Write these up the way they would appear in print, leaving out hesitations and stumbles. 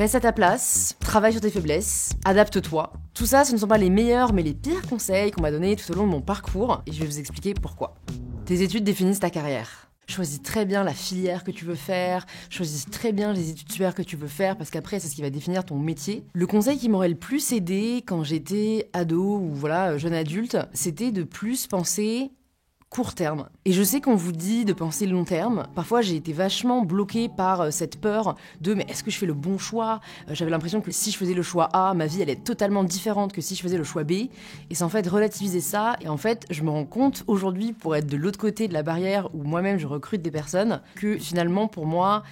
Reste à ta place, travaille sur tes faiblesses, adapte-toi. Tout ça, ce ne sont pas les meilleurs mais les pires conseils qu'on m'a donnés tout au long de mon parcours et je vais vous expliquer pourquoi. Tes études définissent ta carrière. Choisis très bien la filière que tu veux faire, choisis très bien les études supérieures que tu veux faire parce qu'après c'est ce qui va définir ton métier. Le conseil qui m'aurait le plus aidé quand j'étais ado ou jeune adulte, c'était de plus penser court terme. Et je sais qu'on vous dit de penser long terme. Parfois, j'ai été vachement bloquée par cette peur de mais est-ce que je fais le bon choix ? J'avais l'impression que si je faisais le choix A, ma vie allait être totalement différente que si je faisais le choix B. Et c'est en fait relativiser ça. Et en fait, je me rends compte aujourd'hui, pour être de l'autre côté de la barrière où moi-même je recrute des personnes, que finalement pour moi,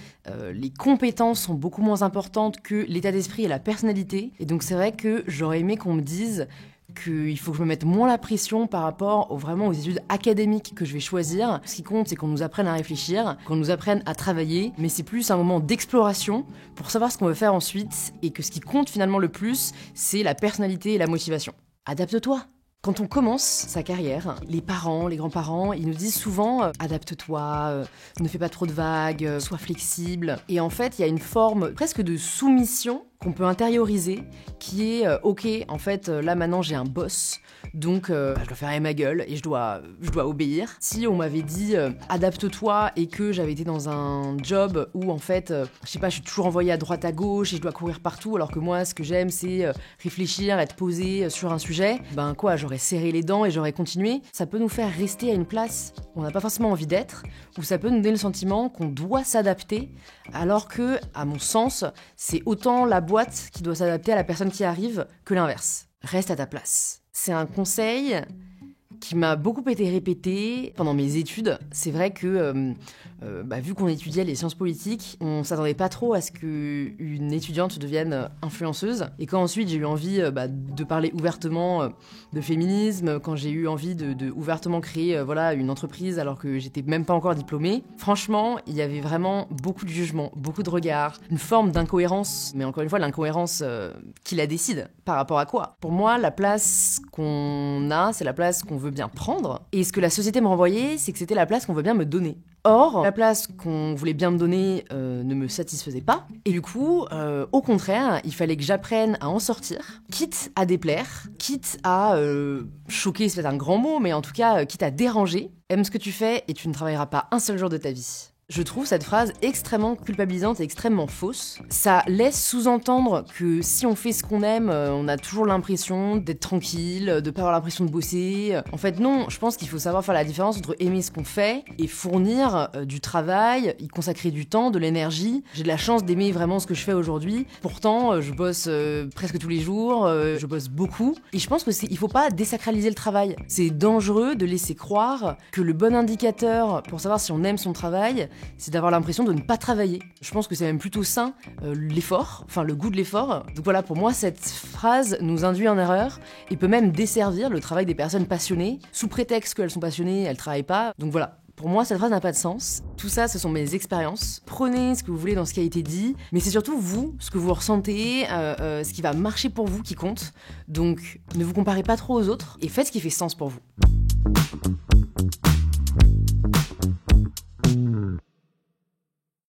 les compétences sont beaucoup moins importantes que l'état d'esprit et la personnalité. Et donc c'est vrai que j'aurais aimé qu'on me dise qu'il faut que je me mette moins la pression par rapport aux études académiques que je vais choisir. Ce qui compte, c'est qu'on nous apprenne à réfléchir, qu'on nous apprenne à travailler, mais c'est plus un moment d'exploration pour savoir ce qu'on veut faire ensuite, et que ce qui compte finalement le plus, c'est la personnalité et la motivation. Adapte-toi. Quand on commence sa carrière, les parents, les grands-parents, ils nous disent souvent adapte-toi, ne fais pas trop de vagues, sois flexible. Et en fait, il y a une forme presque de soumission qu'on peut intérioriser, qui est ok, en fait, là maintenant j'ai un boss, donc je dois fermer ma gueule et je dois obéir. Si on m'avait dit adapte-toi et que j'avais été dans un job où en fait, je sais pas, je suis toujours envoyée à droite à gauche et je dois courir partout, alors que moi ce que j'aime c'est réfléchir, être posée sur un sujet, j'aurais serré les dents et j'aurais continué. Ça peut nous faire rester à une place où on n'a pas forcément envie d'être, ou ça peut nous donner le sentiment qu'on doit s'adapter, alors que, à mon sens, c'est autant la boîte qui doit s'adapter à la personne qui arrive que l'inverse. Reste à ta place. C'est un conseil qui m'a beaucoup été répété pendant mes études. C'est vrai que, vu qu'on étudiait les sciences politiques, on s'attendait pas trop à ce qu'une étudiante devienne influenceuse. Et quand ensuite j'ai eu envie de parler ouvertement de féminisme, quand j'ai eu envie de ouvertement créer une entreprise alors que j'étais même pas encore diplômée, franchement, il y avait vraiment beaucoup de jugement, beaucoup de regards, une forme d'incohérence, mais encore une fois, l'incohérence qui la décide. Par rapport à quoi ? Pour moi, la place qu'on a, c'est la place qu'on veut bien prendre. Et ce que la société me renvoyait, c'est que c'était la place qu'on veut bien me donner. Or, la place qu'on voulait bien me donner ne me satisfaisait pas. Et du coup, au contraire, il fallait que j'apprenne à en sortir, quitte à déplaire, quitte à choquer, c'est peut-être un grand mot, mais en tout cas, quitte à déranger. Aime ce que tu fais et tu ne travailleras pas un seul jour de ta vie. Je trouve cette phrase extrêmement culpabilisante et extrêmement fausse. Ça laisse sous-entendre que si on fait ce qu'on aime, on a toujours l'impression d'être tranquille, de pas avoir l'impression de bosser. En fait, non, je pense qu'il faut savoir faire la différence entre aimer ce qu'on fait et fournir du travail, y consacrer du temps, de l'énergie. J'ai de la chance d'aimer vraiment ce que je fais aujourd'hui. Pourtant, je bosse presque tous les jours, je bosse beaucoup. Et je pense il faut pas désacraliser le travail. C'est dangereux de laisser croire que le bon indicateur pour savoir si on aime son travail, c'est d'avoir l'impression de ne pas travailler. Je pense que c'est même plutôt sain, le goût de l'effort. Donc voilà, pour moi, cette phrase nous induit en erreur et peut même desservir le travail des personnes passionnées. Sous prétexte qu'elles sont passionnées, elles travaillent pas. Donc voilà. Pour moi, cette phrase n'a pas de sens. Tout ça, ce sont mes expériences. Prenez ce que vous voulez dans ce qui a été dit, mais c'est surtout vous, ce que vous ressentez, ce qui va marcher pour vous qui compte. Donc, ne vous comparez pas trop aux autres et faites ce qui fait sens pour vous.